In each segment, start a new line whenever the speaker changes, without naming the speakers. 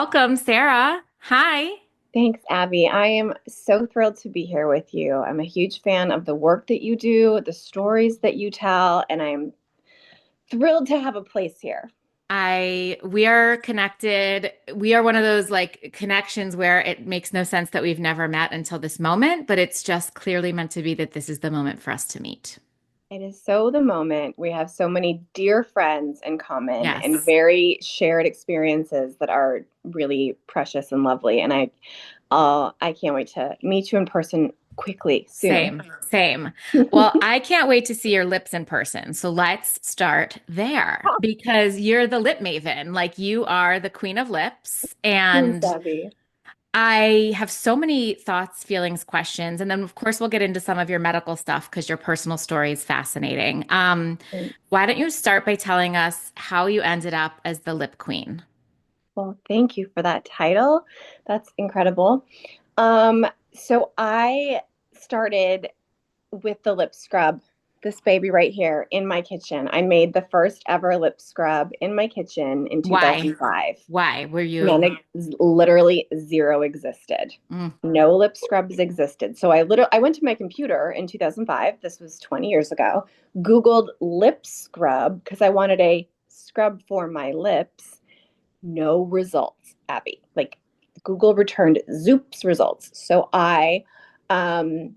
Welcome, Sarah. Hi.
Thanks, Abby. I am so thrilled to be here with you. I'm a huge fan of the work that you do, the stories that you tell, and I'm thrilled to have a place here.
We are connected. We are one of those like connections where it makes no sense that we've never met until this moment, but it's just clearly meant to be that this is the moment for us to meet.
It is so the moment. We have so many dear friends in common and
Yes.
very shared experiences that are really precious and lovely. And I can't wait to meet you in person quickly soon.
Same, same. Well, I can't wait to see your lips in person. So let's start there because you're the lip maven. Like you are the queen of lips.
Thanks,
And
Abby.
I have so many thoughts, feelings, questions, and then of course we'll get into some of your medical stuff because your personal story is fascinating. Why don't you start by telling us how you ended up as the lip queen?
Well, thank you for that title. That's incredible. Um, so I started with the lip scrub, this baby right here in my kitchen. I made the first ever lip scrub in my kitchen in
Why?
2005.
Why were
Man,
you?
literally zero existed.
Mm,
No lip scrubs existed. So I went to my computer in 2005. This was 20 years ago. Googled lip scrub because I wanted a scrub for my lips. No results, Abby. Like Google returned Zoop's results. So I um,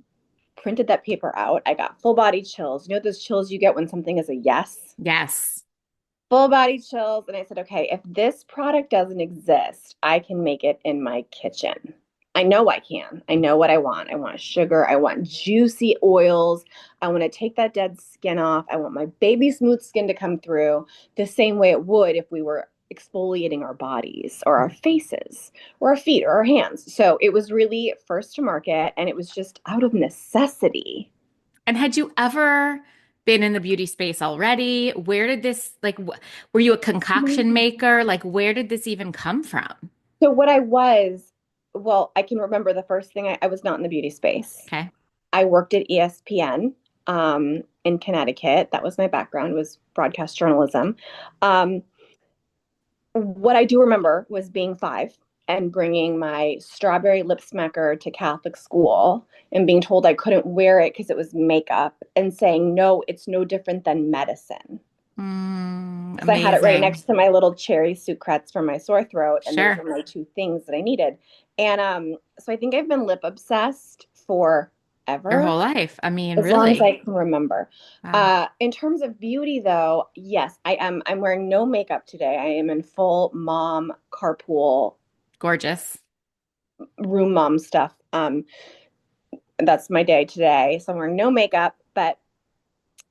printed that paper out. I got full body chills. You know those chills you get when something is a yes?
yes.
Full body chills. And I said, okay, if this product doesn't exist, I can make it in my kitchen. I know I can. I know what I want. I want sugar. I want juicy oils. I want to take that dead skin off. I want my baby smooth skin to come through the same way it would if we were exfoliating our bodies or our faces or our feet or our hands. So it was really first to market and it was just out of necessity.
And had you ever been in the beauty space already? Where did this like were you a concoction maker? Like where did this even come from?
So what I was, well, I can remember the first thing I was not in the beauty space.
Okay.
I worked at ESPN in Connecticut. That was my background, was broadcast journalism. Um, what I do remember was being five and bringing my strawberry lip smacker to Catholic school and being told I couldn't wear it because it was makeup and saying, no, it's no different than medicine. Because I had it right next
Amazing.
to my little cherry sucrets for my sore throat, and those were
Sure.
my two things that I needed. And so I think I've been lip obsessed
Your
forever,
whole life. I mean,
as long as
really.
I can remember.
Wow.
In terms of beauty, though, yes, I am. I'm wearing no makeup today. I am in full mom carpool
Gorgeous.
room mom stuff. That's my day today. So I'm wearing no makeup, but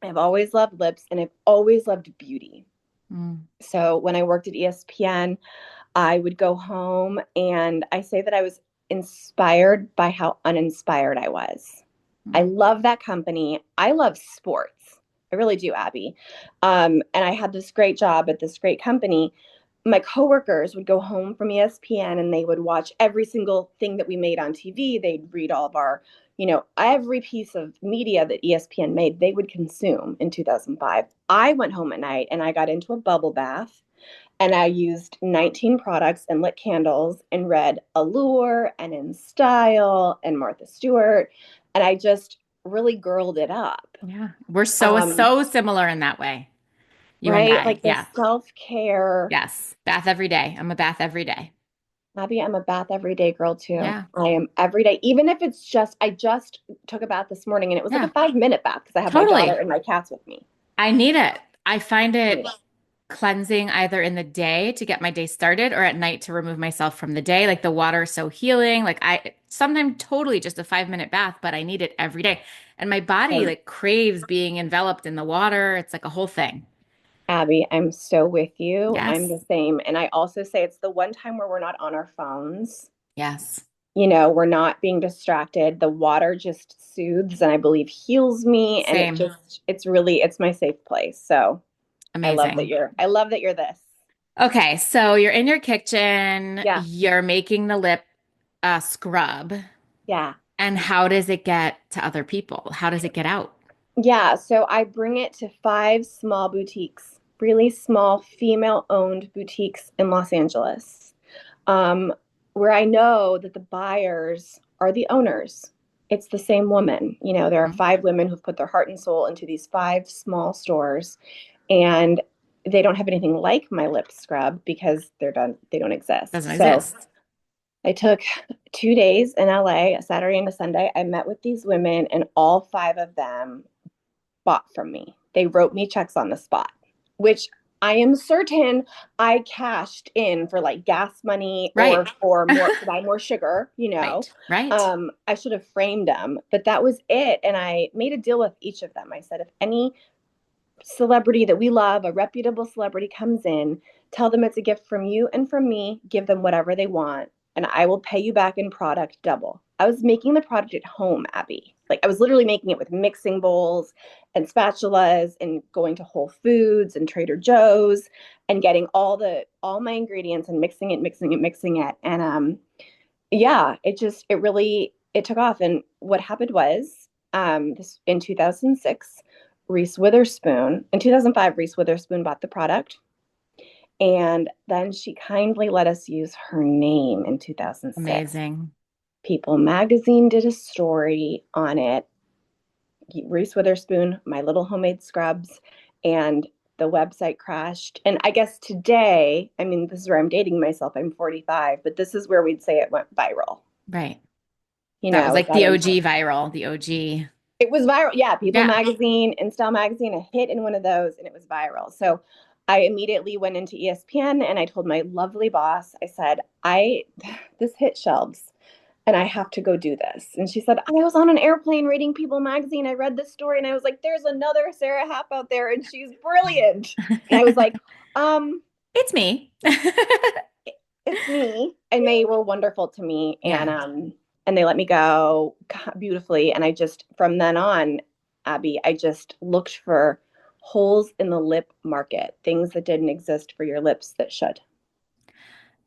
I've always loved lips and I've always loved beauty.
Mm.
So when I worked at ESPN, I would go home and I say that I was inspired by how uninspired I was. I
Mm.
love that company. I love sports. I really do, Abby. And I had this great job at this great company. My coworkers would go home from ESPN and they would watch every single thing that we made on TV. They'd read all of our, every piece of media that ESPN made, they would consume in 2005. I went home at night and I got into a bubble bath and I used 19 products and lit candles and read Allure and In Style and Martha Stewart. And I just really girled it up.
Yeah. We're
Um,
so similar in that way. You and
right?
I.
Like the
Yeah.
self care.
Yes. Bath every day. I'm a bath every day.
Abby, I'm a bath every day girl too.
Yeah.
I am every day, even if it's just, I just took a bath this morning and it was like a
Yeah.
5 minute bath because I have my daughter
Totally.
and my cats with me.
I need it. I find
I need
it
it.
cleansing either in the day to get my day started or at night to remove myself from the day. Like the water is so healing. Like I sometimes totally just a 5 minute bath, but I need it every day. And my body
Um,
like craves being enveloped in the water. It's like a whole thing.
Abby, I'm so with you. I'm
Yes.
the same. And I also say it's the one time where we're not on our phones.
Yes.
We're not being distracted. The water just soothes and I believe heals me. And
Same.
it's my safe place. So
Amazing.
I love that you're this.
Okay, so you're in your kitchen,
Yeah.
you're making the lip scrub,
Yeah.
and how does it get to other people? How does it get out?
Yeah. So I bring it to five small boutiques, really small female owned boutiques in Los Angeles. um, where I know that the buyers are the owners. It's the same woman. You know, there are 5 women who've put their heart and soul into these 5 small stores, and they don't have anything like my lip scrub because they're done, they don't
Doesn't
exist. So
exist.
I took 2 days in LA, a Saturday and a Sunday. I met with these women, and all 5 of them bought from me. They wrote me checks on the spot, which I am certain I cashed in for like gas money or
Right.
for more to buy more sugar, you know.
Right. Right.
I should have framed them, but that was it. And I made a deal with each of them. I said, if any celebrity that we love, a reputable celebrity comes in, tell them it's a gift from you and from me, give them whatever they want, and I will pay you back in product double. I was making the product at home, Abby. Like I was literally making it with mixing bowls and spatulas and going to Whole Foods and Trader Joe's and getting all my ingredients and mixing it. And yeah, it really it took off. And what happened was this in 2006, Reese Witherspoon, in 2005, Reese Witherspoon bought the product. And then she kindly let us use her name in 2006.
Amazing.
People magazine did a story on it. Reese Witherspoon, my little homemade scrubs, and the website crashed. And I guess today, I mean, this is where I'm dating myself. I'm 45, but this is where we'd say it went viral.
Right.
You
That was
know,
like
that
the
is,
OG viral, the OG.
it was viral. Yeah, People
Yeah.
Magazine, InStyle Magazine, a hit in one of those, and it was viral. So I immediately went into ESPN and I told my lovely boss, I said, this hit shelves and I have to go do this. And she said, I was on an airplane reading People Magazine. I read this story and I was like, there's another Sara Happ out there and she's brilliant. And I was like, um,
It's me.
it's me. And they were wonderful to me.
Yeah.
And they let me go beautifully. And I just, from then on, Abby, I just looked for holes in the lip market, things that didn't exist for your lips that should.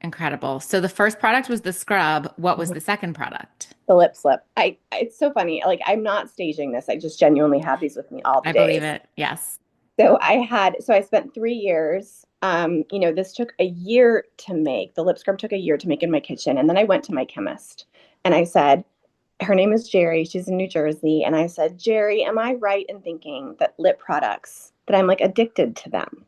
Incredible. So the first product was the scrub. What was the second product?
The lip slip. It's so funny. Like I'm not staging this. I just genuinely have these with me all the
I believe
days.
it. Yes.
So I spent 3 years. This took a year to make. The lip scrub took a year to make in my kitchen. And then I went to my chemist and I said, her name is Jerry. She's in New Jersey. And I said, Jerry, am I right in thinking that lip products, that I'm like addicted to them?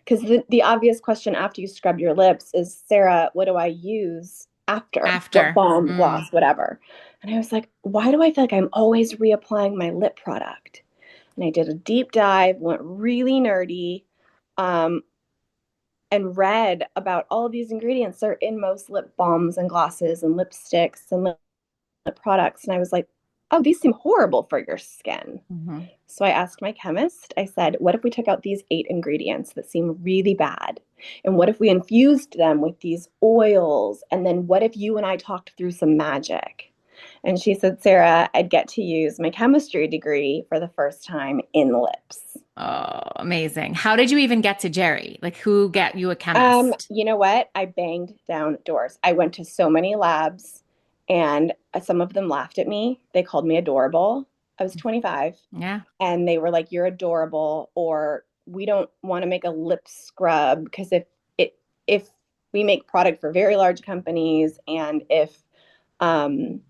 Because the obvious question after you scrub your lips is, Sara, what do I use after? What
After.
balm, gloss, whatever. And I was like, why do I feel like I'm always reapplying my lip product? And I did a deep dive, went really nerdy, um, and read about all of these ingredients that are in most lip balms and glosses and lipsticks and lip products. And I was like, oh, these seem horrible for your skin.
Hmm.
So I asked my chemist, I said, what if we took out these 8 ingredients that seem really bad? And what if we infused them with these oils? And then what if you and I talked through some magic? And she said, Sara, I'd get to use my chemistry degree for the first time in lips.
Oh, amazing. How did you even get to Jerry? Like, who got you a chemist?
You know what? I banged down doors. I went to so many labs and some of them laughed at me. They called me adorable. I was 25
Yeah.
and they were like, you're adorable, or we don't want to make a lip scrub because if we make product for very large companies and um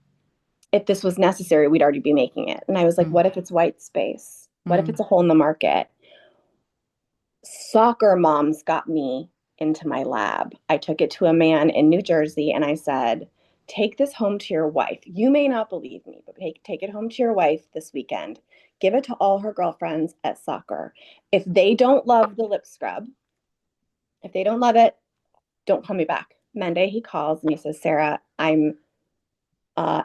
if this was necessary, we'd already be making it. And I was like,
Mm.
what if it's white space? What if
Mm.
it's a hole in the market? Soccer moms got me into my lab. I took it to a man in New Jersey and I said, take this home to your wife. You may not believe me, but take it home to your wife this weekend. Give it to all her girlfriends at soccer. If they don't love the lip scrub, if they don't love it, don't call me back. Monday, he calls and he says, Sara, I'm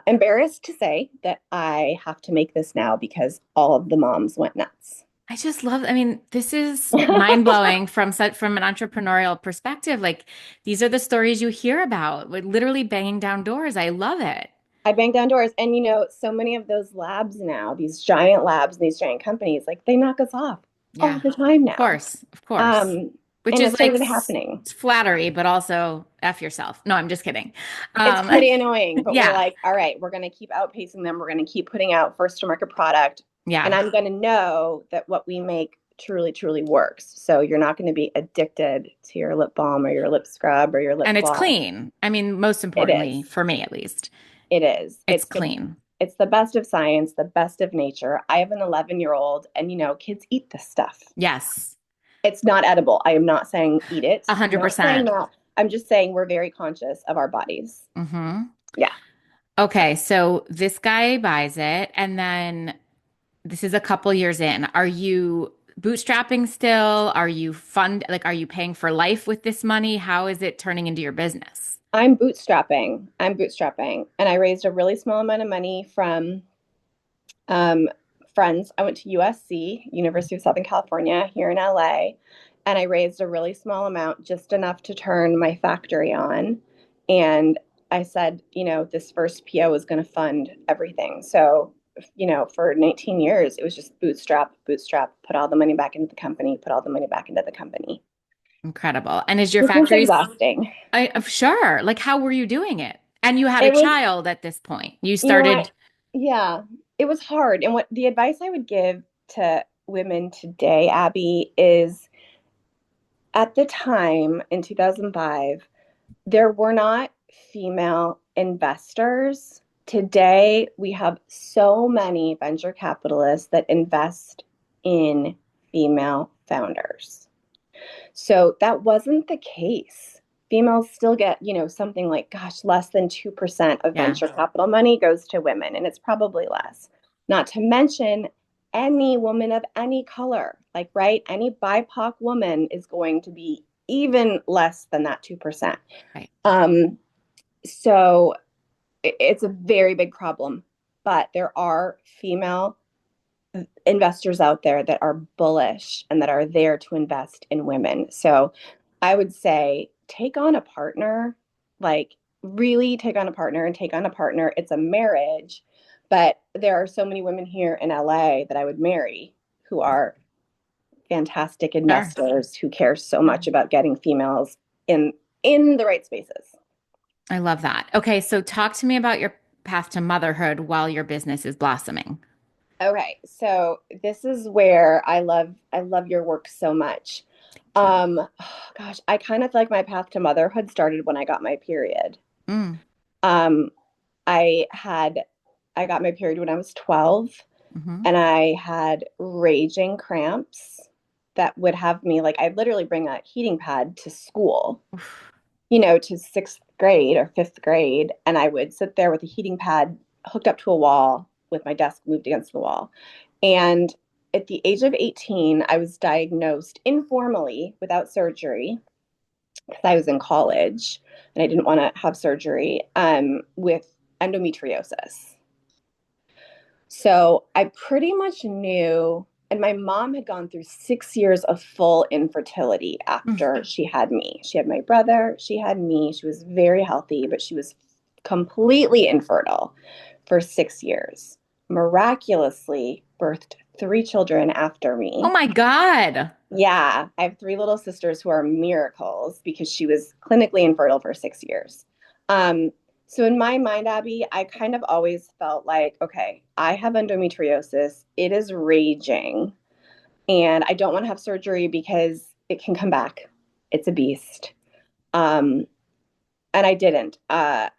embarrassed to say that I have to make this now because all of the moms went nuts.
I just love, I mean, this is mind blowing from an entrepreneurial perspective. Like these are the stories you hear about, with literally banging down doors. I love it.
I bang down doors. And, so many of those labs now, these giant labs, these giant companies, like they knock us off all
Yeah.
the time
Of
now.
course. Of course.
Um,
Which
and
is
it
like
started happening.
flattery, but also F yourself. No, I'm just kidding.
It's
Um,
pretty annoying, but we're
yeah.
like, all right, we're going to keep outpacing them. We're going to keep putting out first to market product. And
Yeah.
I'm going to know that what we make truly, truly works. So you're not going to be addicted to your lip balm or your lip scrub or your lip
And it's
gloss.
clean. I mean, most
It
importantly,
is.
for me at least,
It is.
it's clean.
It's the best of science, the best of nature. I have an 11-year-old and kids eat this stuff.
Yes,
It's not edible. I am not saying eat it. I'm not saying
100%.
that. I'm just saying we're very conscious of our bodies.
Hmm.
Yeah.
Okay, so this guy buys it, and then this is a couple years in. Are you bootstrapping still? Are you are you paying for life with this money? How is it turning into your business?
I'm bootstrapping. I'm bootstrapping. And I raised a really small amount of money from um, friends. I went to USC, University of Southern California, here in LA, and I raised a really small amount, just enough to turn my factory on. And I said, this first PO is going to fund everything. So, for 19 years, it was just bootstrap, bootstrap, put all the money back into the company, put all the money back into the company.
Incredible. And is your
It was
factory?
exhausting.
I'm sure. Like, how were you doing it? And you had a
It was,
child at this point. You
what?
started,
Yeah, it was hard. And what the advice I would give to women today, Abby, is at the time in 2005, there were not female investors. Today, we have so many venture capitalists that invest in female founders. So that wasn't the case. Females still get, something like, gosh, less than 2% of
yeah,
venture capital money goes to women, and it's probably less. Not to mention any woman of any color, like, right? Any BIPOC woman is going to be even less than that 2%.
right.
Um, so it's a very big problem, but there are female investors out there that are bullish and that are there to invest in women. So I would say take on a partner, like really take on a partner and take on a partner. It's a marriage, but there are so many women here in LA that I would marry who are fantastic
Sure.
investors who care so much about getting females in the right spaces.
I love that. Okay, so talk to me about your path to motherhood while your business is blossoming.
Okay, so this is where I love your work so much.
Thank you.
Gosh, I kind of feel like my path to motherhood started when I got my period.
Mm,
Um, I got my period when I was 12,
hmm.
and I had raging cramps that would have me like I'd literally bring a heating pad to school, to sixth grade or fifth grade, and I would sit there with a heating pad hooked up to a wall with my desk moved against the wall. And at the age of 18, I was diagnosed informally without surgery because I was in college and I didn't want to have surgery with endometriosis. So I pretty much knew, and my mom had gone through 6 years of full infertility
Mm.
after she had me. She had my brother, she had me. She was very healthy, but she was completely infertile for 6 years. Miraculously birthed three children after
Oh
me.
my God.
Yeah, I have three little sisters who are miracles because she was clinically infertile for 6 years. Um, so in my mind, Abby, I kind of always felt like, okay, I have endometriosis. It is raging, and I don't want to have surgery because it can come back. It's a beast. Um, and I didn't. But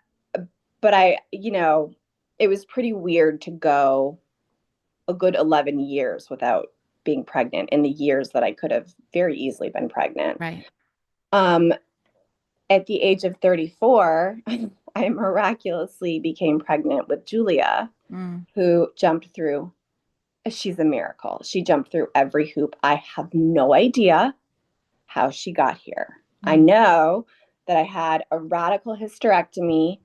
it was pretty weird to go a good 11 years without being pregnant in the years that I could have very easily been pregnant.
Right.
Um, at the age of 34, I miraculously became pregnant with Julia,
Mm.
who jumped through. She's a miracle. She jumped through every hoop. I have no idea how she got here. I
Mm.
know that I had a radical hysterectomy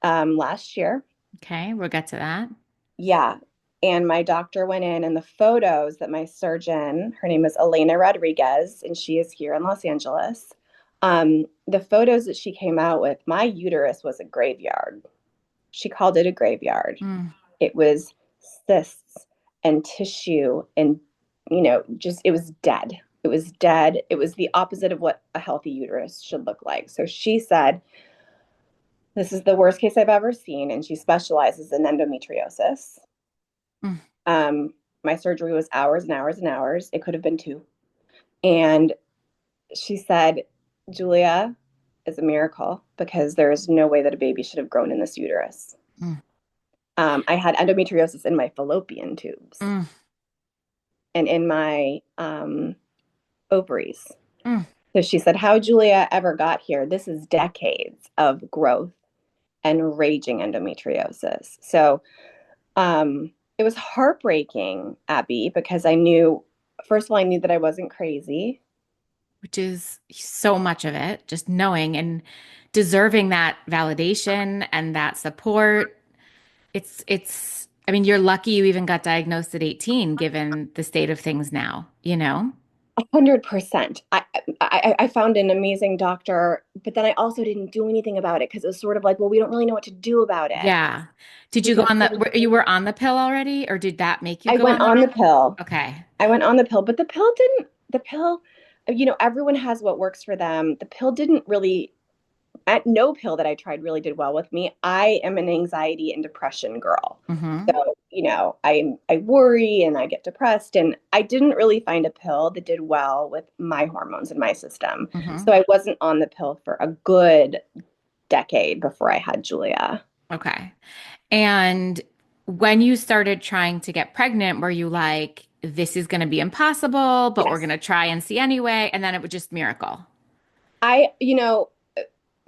last year.
Okay, we'll get to that.
Yeah. And my doctor went in, and the photos that my surgeon, her name is Elena Rodriguez, and she is here in Los Angeles. The photos that she came out with, my uterus was a graveyard. She called it a graveyard.
Mm.
It was cysts and tissue, and, just it was dead. It was dead. It was the opposite of what a healthy uterus should look like. So she said, this is the worst case I've ever seen. And she specializes in endometriosis.
Mm.
Um, My surgery was hours and hours and hours. It could have been 2. And she said, Julia, is a miracle because there is no way that a baby should have grown in this uterus.
Mm,
I had endometriosis in my fallopian tubes
mm,
and in my ovaries.
mm.
So she said, how Julia ever got here, this is decades of growth and raging endometriosis. So it was heartbreaking, Abby, because I knew, first of all, I knew that I wasn't crazy.
Which is so much of it, just knowing and deserving that validation and that support. I mean, you're lucky you even got diagnosed at 18, given the state of things now, you know?
100%. I found an amazing doctor, but then I also didn't do anything about it because it was sort of like, well, we don't really know what to do about it.
Yeah. Did
We
you go
can
on
only
you were on the pill already, or did that make you
I
go
went
on the
on the pill.
Okay.
I went on the pill, but the pill, everyone has what works for them. The pill didn't really, no pill that I tried really did well with me. I am an anxiety and depression girl.
Mm-hmm.
So, I worry and I get depressed, and I didn't really find a pill that did well with my hormones in my system.
Mm-hmm.
So I wasn't on the pill for a good decade before I had Julia.
Okay. And when you started trying to get pregnant, were you like, this is going to be impossible, but we're going
Yes.
to try and see anyway? And then it was just miracle.
I,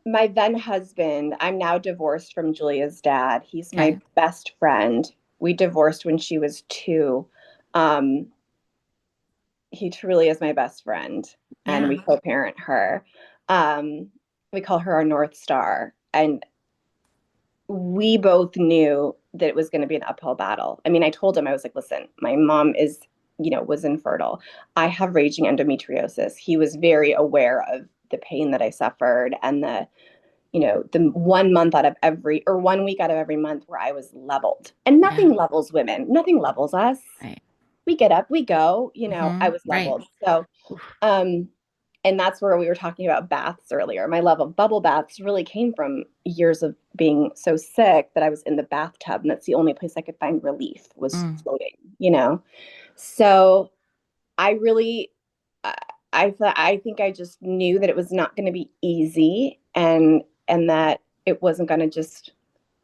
my then husband, I'm now divorced from Julia's dad. He's my
Okay.
best friend. We divorced when she was 2. Um, he truly is my best friend, and
Yeah.
we co-parent her. Um, we call her our North Star. And we both knew that it was going to be an uphill battle. I mean, I told him, I was like, listen, my mom was infertile. I have raging endometriosis. He was very aware of the pain that I suffered and the 1 month out of every, or 1 week out of every month where I was leveled. And
Yeah.
nothing levels women, nothing levels us.
Right.
We get up, we go, I
Mm-hmm.
was
Right.
leveled. So, um, and that's where we were talking about baths earlier. My love of bubble baths really came from years of being so sick that I was in the bathtub, and that's the only place I could find relief was
Mm.
floating. So I really, I I think I just knew that it was not going to be easy, and that it wasn't going to just,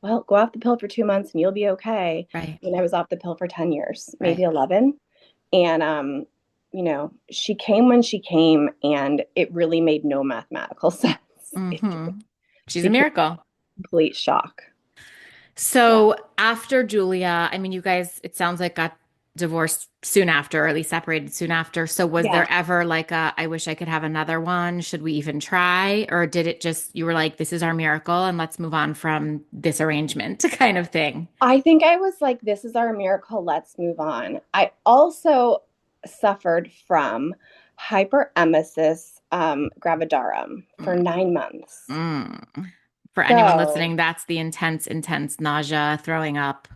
well, go off the pill for 2 months and you'll be okay.
Right.
And I was off the pill for 10 years, maybe
Right.
11. And, she came when she came, and it really made no mathematical sense.
Mm-hmm. She's a
She came
miracle.
complete shock. Yeah.
So after Julia, I mean, you guys, it sounds like got divorced soon after, or at least separated soon after. So was
Yeah.
there ever like I wish I could have another one? Should we even try? Or did it just, you were like, this is our miracle and let's move on from this arrangement kind of thing?
I think I was like, this is our miracle. Let's move on. I also suffered from hyperemesis gravidarum for
Mm,
9 months.
mm. For anyone
So,
listening, that's the intense, intense nausea, throwing up.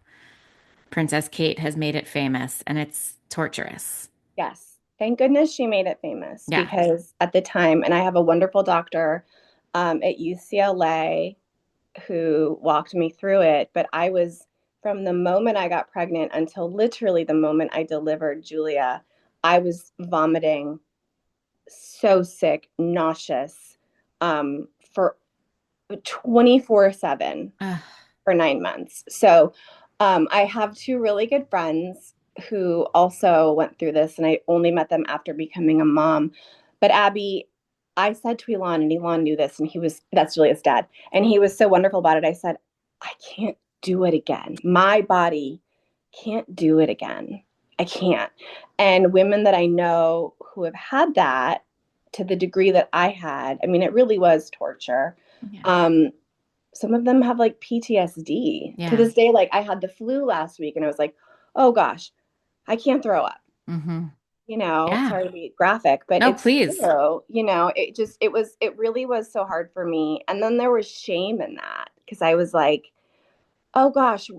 Princess Kate has made it famous and it's torturous.
yes, thank goodness she made it famous
Yeah.
because at the time, and I have a wonderful doctor at UCLA who walked me through it, but I was, from the moment I got pregnant until literally the moment I delivered Julia, I was vomiting, so sick, nauseous, for 24/7
Ugh,
for 9 months. So I have 2 really good friends who also went through this, and I only met them after becoming a mom. But Abby, I said to Elon, and Elon knew this, and that's Julia's dad, and he was so wonderful about it. I said, I can't do it again. My body can't do it again. I can't. And women that I know who have had that to the degree that I had, I mean, it really was torture.
yeah.
Um, some of them have like PTSD to
Yeah.
this day. Like, I had the flu last week, and I was like, oh gosh, I can't throw up.
Mm-hmm. Yeah.
Sorry to be graphic, but
No,
it's
please.
true. It really was so hard for me. And then there was shame in that because I was like, oh gosh,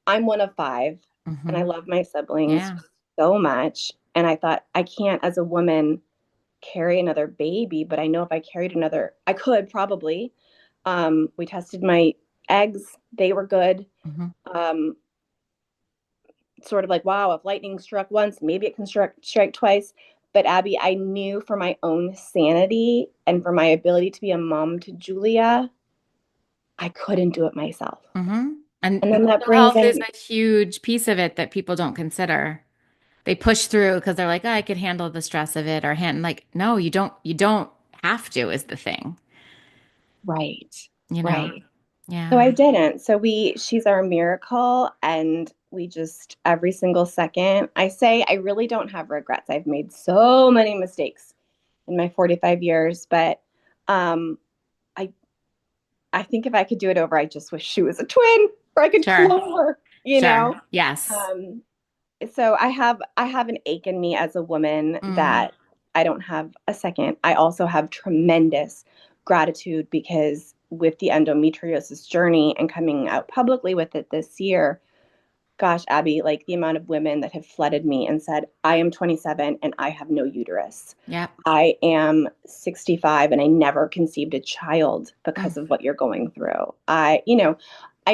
I'm one of 5, and I
Mm-hmm.
love my siblings
Yeah.
so much. And I thought, I can't, as a woman, carry another baby, but I know if I carried another, I could probably. We tested my eggs, they were good.
Mm-hmm.
Um, sort of like, wow, if lightning struck once, maybe it can strike twice. But Abby, I knew for my own sanity and for my ability to be a mom to Julia, I couldn't do it myself.
Hmm. And
And then that
mental
brings
health is
in,
a huge piece of it that people don't consider. They push through because they're like, oh, I could handle the stress of it or hand like, no, you don't have to is the thing,
right,
you know?
right. So
Yeah.
I didn't. So she's our miracle. And we just, every single second, I say, I really don't have regrets. I've made so many mistakes in my 45 years, but um, I, I think if I could do it over, I just wish she was a twin or I could
Sure.
clone her, you
Sure.
know?
Yes.
Um, so I have an ache in me as a woman
Mm.
that I don't have a second. I also have tremendous gratitude because with the endometriosis journey and coming out publicly with it this year, gosh, Abby, like the amount of women that have flooded me and said, I am 27 and I have no uterus.
Yep.
I am 65 and I never conceived a child
Mm.
because of what you're going through. I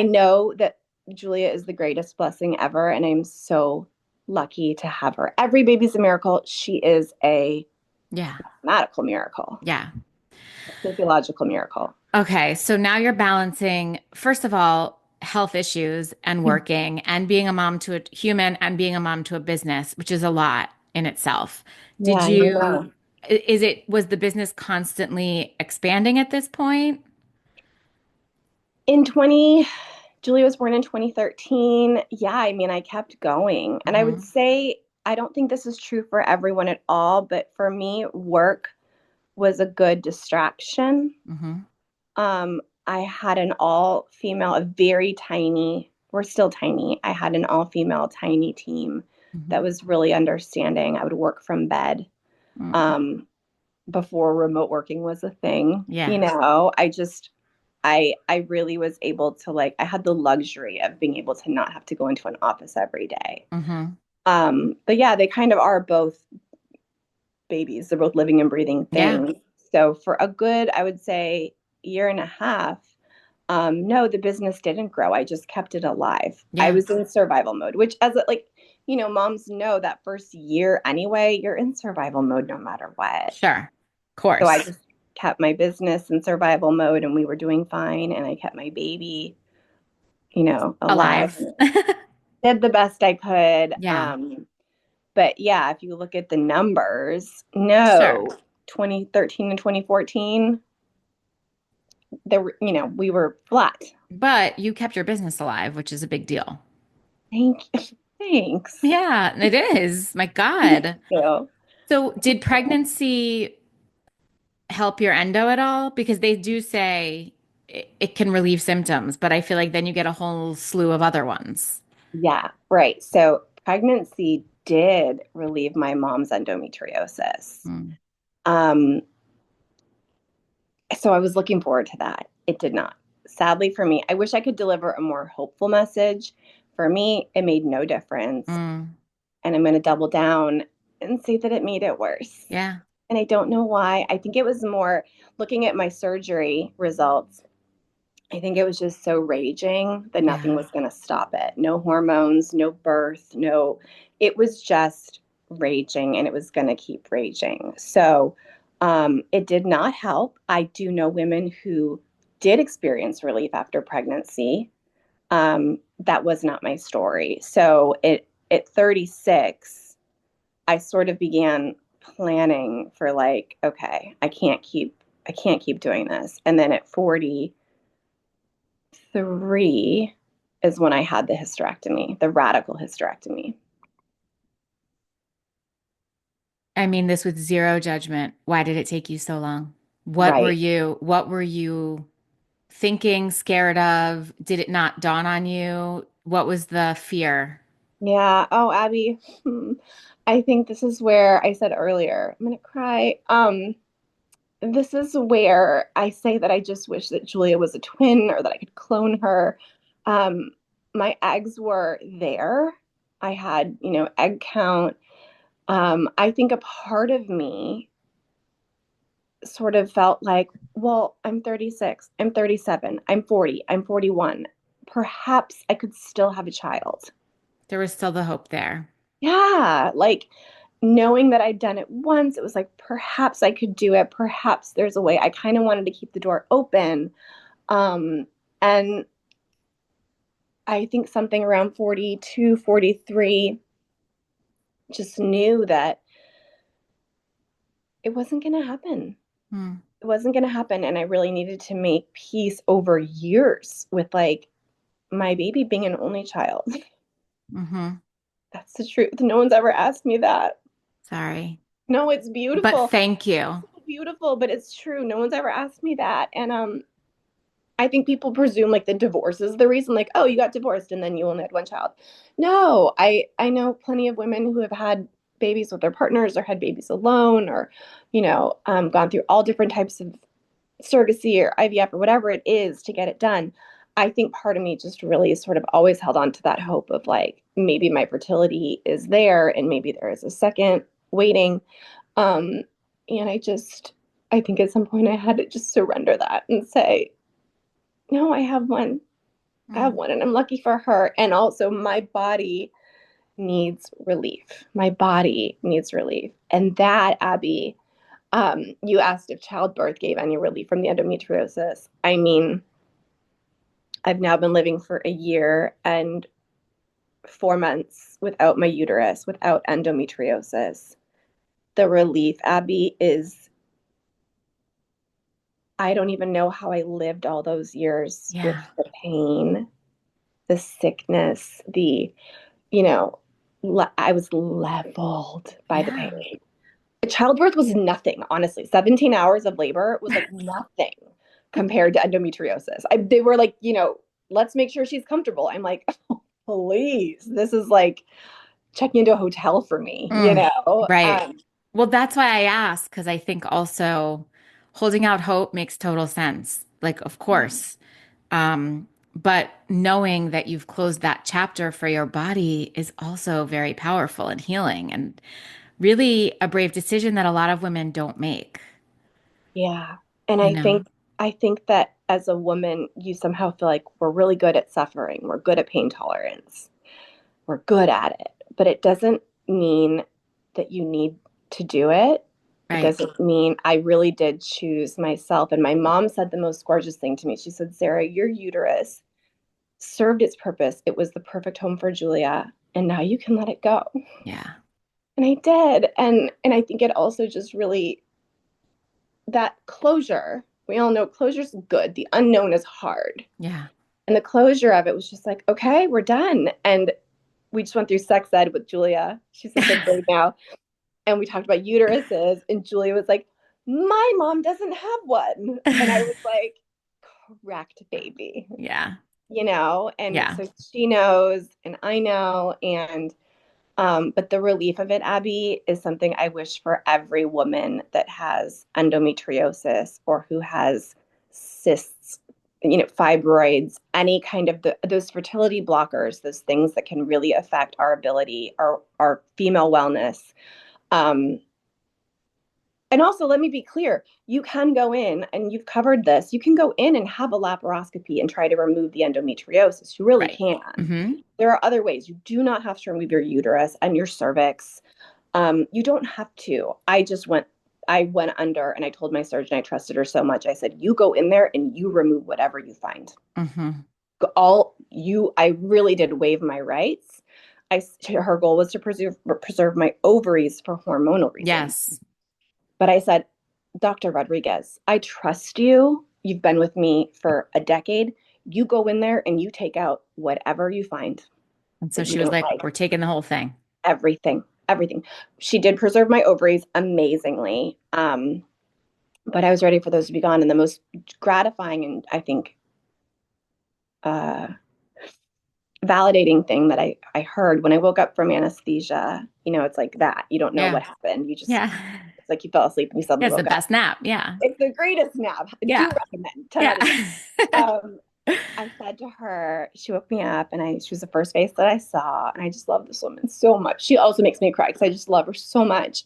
know that Julia is the greatest blessing ever, and I'm so lucky to have her. Every baby's a miracle. She is a
Yeah.
medical miracle,
Yeah.
a physiological miracle.
Okay, so now you're balancing, first of all, health issues and working and being a mom to a human and being a mom to a business, which is a lot in itself.
Yeah,
Did
I
you,
know.
was the business constantly expanding at this point?
In 20, Julia was born in 2013. Yeah, I mean, I kept going. And I would
Hmm.
say, I don't think this is true for everyone at all, but for me, work was a good distraction.
Hmm.
Um, I had an all female, a very tiny, we're still tiny. I had an all female tiny team
Hmm.
that was really understanding. I would work from bed
Mm.
um, before remote working was a thing.
Yeah.
I really was able to like, I had the luxury of being able to not have to go into an office every day.
Hmm.
But yeah, they kind of are both babies. They're both living and breathing
Yeah.
things. So for a good, I would say, year and a half, no, the business didn't grow. I just kept it alive. I
Yeah.
was in survival mode, which as a, like, moms know that first year anyway, you're in survival mode no matter what.
Sure. Of
So I
course.
just kept my business in survival mode and we were doing fine. And I kept my baby, alive.
Alive.
Did the best I could.
Yeah.
But yeah, if you look at the numbers,
Sure.
no, 2013 and 2014, we were flat.
But you kept your business alive, which is a big deal.
Thank you. Thanks.
Yeah, it is. My
Thank
God.
you.
So, did pregnancy help your endo at all? Because they do say it can relieve symptoms, but I feel like then you get a whole slew of other ones.
Yeah, right. So pregnancy did relieve my mom's endometriosis.
Mm.
Um, so I was looking forward to that. It did not. Sadly for me, I wish I could deliver a more hopeful message. For me, it made no difference.
Mm.
And I'm going to double down and say that it made it worse.
Yeah.
And I don't know why. I think it was more looking at my surgery results. I think it was just so raging that nothing
Yeah.
was going to stop it. No hormones, no birth, no, it was just raging and it was going to keep raging. So it did not help. I do know women who did experience relief after pregnancy. That was not my story. So at 36, I sort of began planning for like, okay, I can't keep doing this. And then at 43 is when I had the hysterectomy, the radical hysterectomy.
I mean this with zero judgment. Why did it take you so long?
Right.
What were you thinking, scared of? Did it not dawn on you? What was the fear?
Yeah. Oh, Abby, I think this is where I said earlier, I'm gonna cry. This is where I say that I just wish that Julia was a twin or that I could clone her. Um, my eggs were there. I had, egg count. I think a part of me sort of felt like, well, I'm 36, I'm 37, I'm 40, I'm 41. Perhaps I could still have a child.
There was still the hope there.
Yeah, like knowing that I'd done it once, it was like perhaps I could do it. Perhaps there's a way. I kind of wanted to keep the door open. Um, and I think something around 42, 43, just knew that it wasn't going to happen.
Hmm.
It wasn't going to happen. And I really needed to make peace over years with like my baby being an only child.
Mm-hmm.
That's the truth. No one's ever asked me that.
Sorry.
No, it's
But
beautiful.
thank
It's
you.
so beautiful, but it's true. No one's ever asked me that. And I think people presume like the divorce is the reason, like, oh, you got divorced and then you only had one child. No, I know plenty of women who have had babies with their partners or had babies alone or, gone through all different types of surrogacy or IVF or whatever it is to get it done. I think part of me just really sort of always held on to that hope of like maybe my fertility is there and maybe there is a second waiting. Um, and I think at some point I had to just surrender that and say, no, I have one. I have
Mm.
one and I'm lucky for her. And also my body needs relief. My body needs relief. And that, Abby, you asked if childbirth gave any relief from the endometriosis. I mean, I've now been living for a year and 4 months without my uterus, without endometriosis. The relief, Abby, is I don't even know how I lived all those years with
Yeah.
the pain, the sickness, you know, I was leveled by the
Yeah.
pain. Childbirth was nothing, honestly. 17 hours of labor was like nothing compared to endometriosis. They were like, let's make sure she's comfortable. I'm like, oh, please, this is like checking into a hotel for me,
Mm. Right.
Um,
Well, that's why I asked, because I think also holding out hope makes total sense. Like, of course. But knowing that you've closed that chapter for your body is also very powerful and healing and really a brave decision that a lot of women don't make,
yeah. And
you know?
I think that as a woman, you somehow feel like we're really good at suffering. We're good at pain tolerance. We're good at it, but it doesn't mean that you need to do it. It
Right.
doesn't mean I really did choose myself. And my mom said the most gorgeous thing to me. She said, Sarah, your uterus served its purpose. It was the perfect home for Julia. And now you can let it go.
Yeah.
And I did. And I think it also just really that closure, we all know closure's good. The unknown is hard.
Yeah.
And the closure of it was just like, okay, we're done. And we just went through sex ed with Julia. She's in fifth grade now. And we talked about uteruses. And Julia was like, my mom doesn't have one. And I was like, correct, baby.
Yeah.
And
Yeah.
so she knows and I know. And but the relief of it, Abby, is something I wish for every woman that has endometriosis or who has cysts, fibroids, any kind of those fertility blockers, those things that can really affect our ability, our female wellness. Um, and also, let me be clear, you can go in and you've covered this. You can go in and have a laparoscopy and try to remove the endometriosis. You really
Right.
can.
Hmm.
There are other ways. You do not have to remove your uterus and your cervix. You don't have to. I went under and I told my surgeon I trusted her so much. I said, you go in there and you remove whatever you find.
Hmm.
I really did waive my rights. Her goal was to preserve my ovaries for hormonal reasons.
Yes.
But I said, Dr. Rodriguez, I trust you. You've been with me for a decade. You go in there and you take out whatever you find
And so
that you
she was
don't
like,
like.
we're taking the whole thing.
Everything. She did preserve my ovaries amazingly. But I was ready for those to be gone. And the most gratifying and I think uh, validating thing that I heard when I woke up from anesthesia, it's like that. You don't know
Yeah.
what happened.
Yeah.
It's like you fell asleep and you
Yeah,
suddenly
it's the
woke up.
best nap. Yeah.
It's the greatest nap. I
Yeah.
do recommend 10
Yeah.
out of 10. Um, I said to her, she woke me up and she was the first face that I saw. And I just love this woman so much. She also makes me cry because I just love her so much.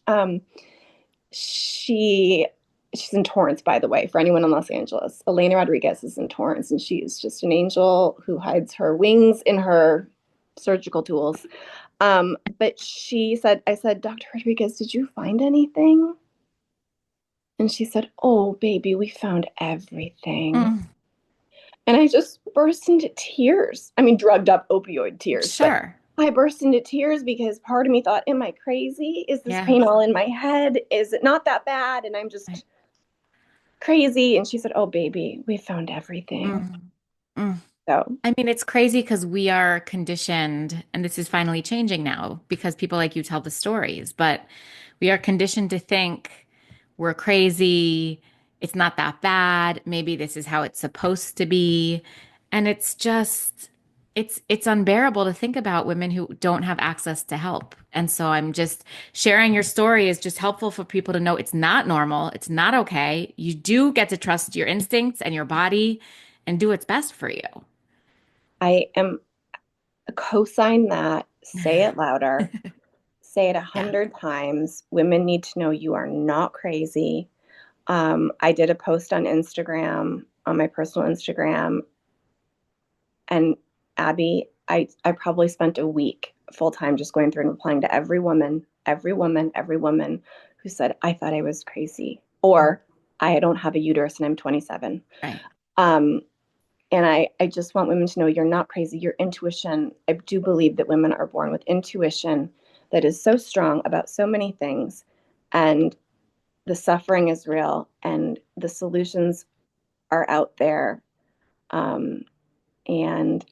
She she's in Torrance, by the way, for anyone in Los Angeles. Elena Rodriguez is in Torrance, and she is just an angel who hides her wings in her surgical tools. But she said, I said, Dr. Rodriguez, did you find anything? And she said, oh, baby, we found everything.
Mm,
And I just burst into tears. I mean, drugged up opioid tears, but
sure.
I burst into tears because part of me thought, am I crazy? Is this
Yeah.
pain all in my head? Is it not that bad? And I'm
Right.
just crazy. And she said, oh, baby, we found everything.
Mm, mm.
So
I mean, it's crazy because we are conditioned, and this is finally changing now because people like you tell the stories, but we are conditioned to think we're crazy. It's not that bad. Maybe this is how it's supposed to be. And it's just, it's unbearable to think about women who don't have access to help. And so I'm just sharing your story is just helpful for people to know it's not normal. It's not okay. You do get to trust your instincts and your body and do what's best for you.
I am co-sign that, say it louder, say it a
Yeah.
hundred times. Women need to know you are not crazy. I did a post on Instagram, on my personal Instagram, and Abby, I probably spent a week full time just going through and replying to every woman, every woman, every woman who said, I thought I was crazy,
Mm,
or I don't have a uterus and I'm 27.
right.
Um, and I just want women to know you're not crazy. Your intuition, I do believe that women are born with intuition that is so strong about so many things. And the suffering is real and the solutions are out there. Um, and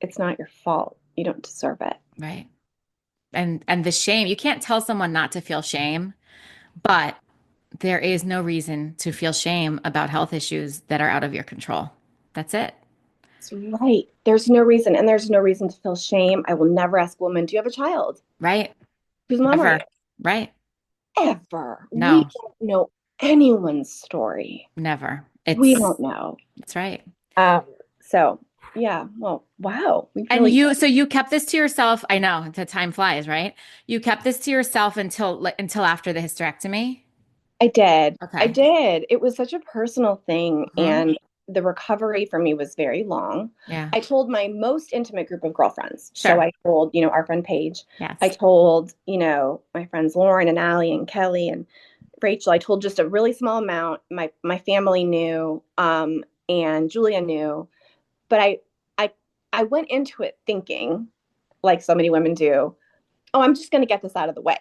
it's not your fault. You don't deserve it.
Right. And the shame, you can't tell someone not to feel shame, but there is no reason to feel shame about health issues that are out of your control. That's it.
It's right. There's no reason, and there's no reason to feel shame. I will never ask a woman, do you have a child?
Right?
Whose mom are you?
Never. Right?
Ever. We
No,
don't know anyone's story.
never.
We don't know.
It's right.
Um, so yeah, well, wow. We've
And
really,
you, so you kept this to yourself. I know the time flies, right? You kept this to yourself until like until after the hysterectomy.
I did. I
Okay.
did. It was such a personal thing.
Hmm.
And the recovery for me was very long.
Yeah.
I told my most intimate group of girlfriends. So
Sure.
I told, our friend Paige. I
Yes.
told, my friends Lauren and Allie and Kelly and Rachel. I told just a really small amount. My family knew, and Julia knew. But I I went into it thinking, like so many women do, oh, I'm just gonna get this out of the way.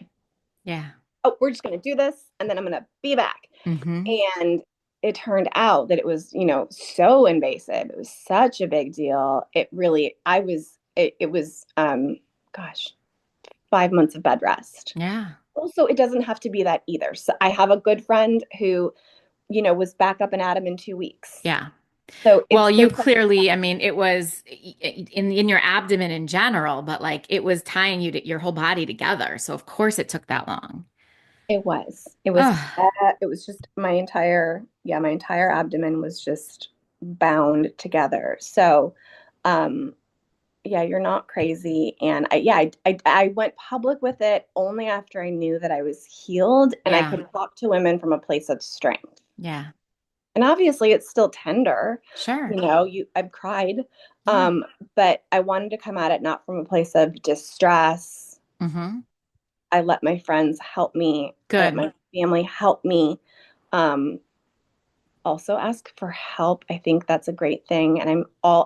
Yeah.
Oh, we're just gonna do this and then I'm gonna be back.
Hmm.
And it turned out that it was, so invasive. It was such a big deal. It really, it was, gosh, 5 months of bed rest.
Yeah.
Also, it doesn't have to be that either. So I have a good friend who, was back up and at 'em in 2 weeks.
Yeah.
So
Well,
it's
you
there's
clearly, I mean, it was in your abdomen in general, but like it was tying you to your whole body together. So of course it took that long.
It was.
Oh,
It was just my entire abdomen was just bound together. So, um, yeah, you're not crazy. And I went public with it only after I knew that I was healed and I
yeah.
could talk to women from a place of strength.
Yeah.
And obviously it's still tender.
Sure.
I've cried.
Yeah.
Um, but I wanted to come at it not from a place of distress.
Hmm.
I let my friends help me. I let
Good.
my family help me. Um, also ask for help. I think that's a great thing. And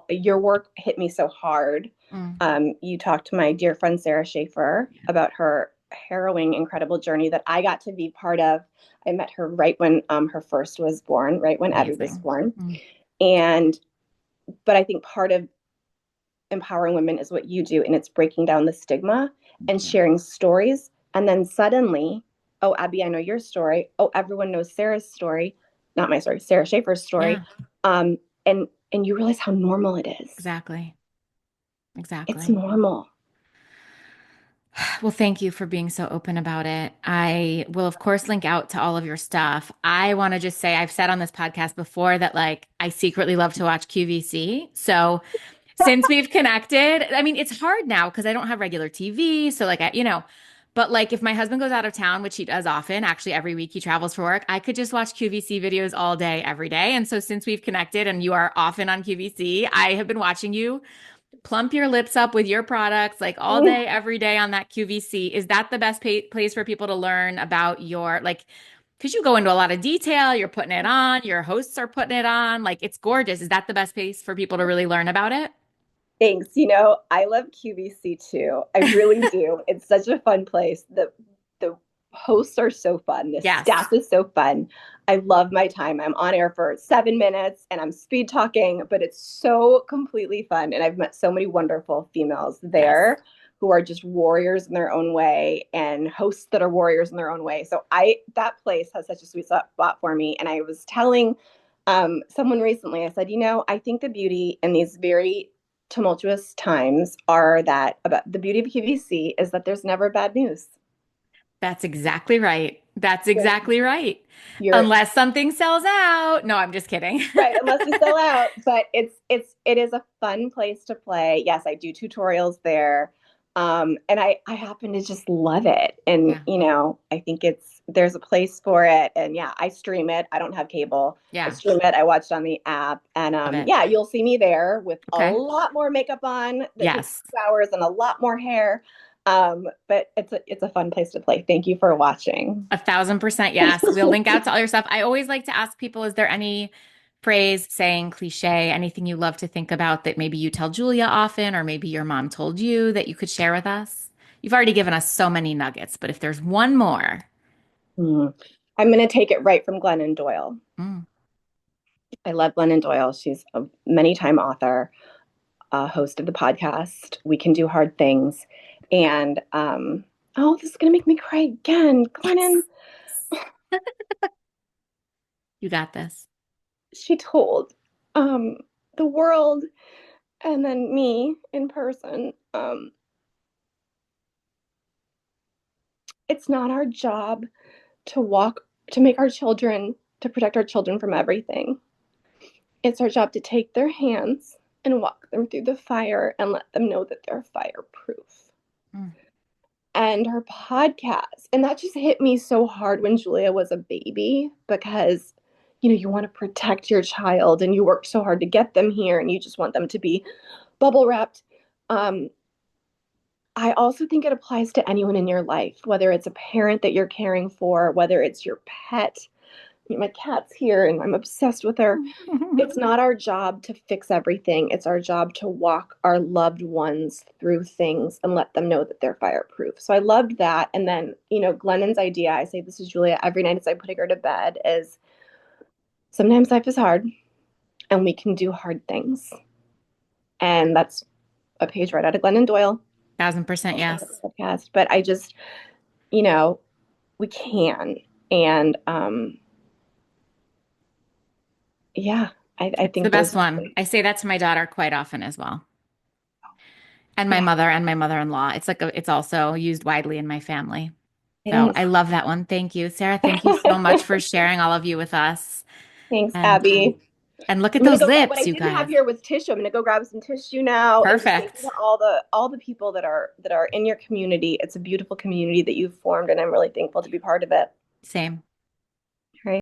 your work hit me so hard.
Mm.
You talked to my dear friend Sarah Schaefer about her harrowing, incredible journey that I got to be part of. I met her right when her first was born, right when Abby was
Amazing.
born.
Mm.
And but I think part of empowering women is what you do, and it's breaking down the stigma and
Yeah.
sharing stories. And then suddenly, oh, Abby, I know your story. Oh, everyone knows Sarah's story, not my story, Sarah Schaefer's story.
Yeah.
Um, and you realize how normal it is.
Exactly.
It's
Exactly.
normal.
Well, thank you for being so open about it. I will, of course, link out to all of your stuff. I want to just say I've said on this podcast before that like I secretly love to watch QVC. So since we've connected, I mean, it's hard now because I don't have regular TV. So like but like if my husband goes out of town, which he does often, actually every week he travels for work, I could just watch QVC videos all day, every day. And so since we've connected and you are often on QVC, I have been watching you Plump your lips up with your products like all day, every day on that QVC. Is that the best place for people to learn about your, like, because you go into a lot of detail, you're putting it on, your hosts are putting it on, like it's gorgeous. Is that the best place for people to really learn about it?
Thanks. You know, I love QVC too. I really do. It's such a fun place. The hosts are so fun. The
Yes.
staff is so fun. I love my time. I'm on air for 7 minutes and I'm speed talking, but it's so completely fun. And I've met so many wonderful females
Yes.
there who are just warriors in their own way and hosts that are warriors in their own way. So I that place has such a sweet spot for me. And I was telling someone recently, I said, you know, I think the beauty in these very tumultuous times are that about the beauty of QVC is that there's never bad news.
That's exactly right. That's
You're,
exactly right.
you're
Unless something sells out. No, I'm just kidding.
right, unless you sell out. But it is a fun place to play. Yes, I do tutorials there. And I happen to just love it. And
Yeah.
you know, I think there's a place for it. And yeah, I stream it. I don't have cable. I
Yeah.
stream it. I watch it on the app. And
Love it.
yeah, you'll see me there with a
Okay.
lot more makeup on that takes
Yes.
2 hours and a lot more hair. But it's a fun place to play. Thank you for watching.
1,000% yes. We'll link out to all your stuff. I always like to ask people, is there any phrase, saying, cliche, anything you love to think about that maybe you tell Julia often, or maybe your mom told you that you could share with us? You've already given us so many nuggets, but if there's one more.
Hmm. I'm going to take it right from Glennon Doyle.
Mm.
I love Glennon Doyle. She's a many time author, host of the podcast We Can Do Hard Things. And oh, this is going to make me cry again. Glennon,
Yes. You got this.
she told um, the world and then me in person, it's not our job to walk, to make our children, to protect our children from everything. It's our job to take their hands and walk them through the fire and let them know that they're fireproof.
Mm.
And her podcast. And that just hit me so hard when Julia was a baby because, you know, you want to protect your child and you work so hard to get them here and you just want them to be bubble wrapped. Um, I also think it applies to anyone in your life, whether it's a parent that you're caring for, whether it's your pet. My cat's here and I'm obsessed with her. It's not our job to fix everything. It's our job to walk our loved ones through things and let them know that they're fireproof. So I loved that. And then, you know, Glennon's idea, I say this is Julia every night as I'm putting her to bed, is sometimes life is hard and we can do hard things. And that's a page right out of Glennon Doyle
1,000% yes.
podcast. But I just, you know, we can. And yeah, I
It's the
think those
best
are
one. I say that to my daughter quite often as well. And my
yeah,
mother and my mother-in-law. It's also used widely in my family.
it
So
is.
I love that one. Thank you, Sarah. Thank you so much for sharing all of you with us.
Thanks,
And
Abby.
and look at
I'm gonna
those
go grab what I
lips, you
didn't have
guys.
here was tissue. I'm gonna go grab some tissue now and just thank you to
Perfect.
all the people that are in your community. It's a beautiful community that you've formed and I'm really thankful to be part of it.
Same.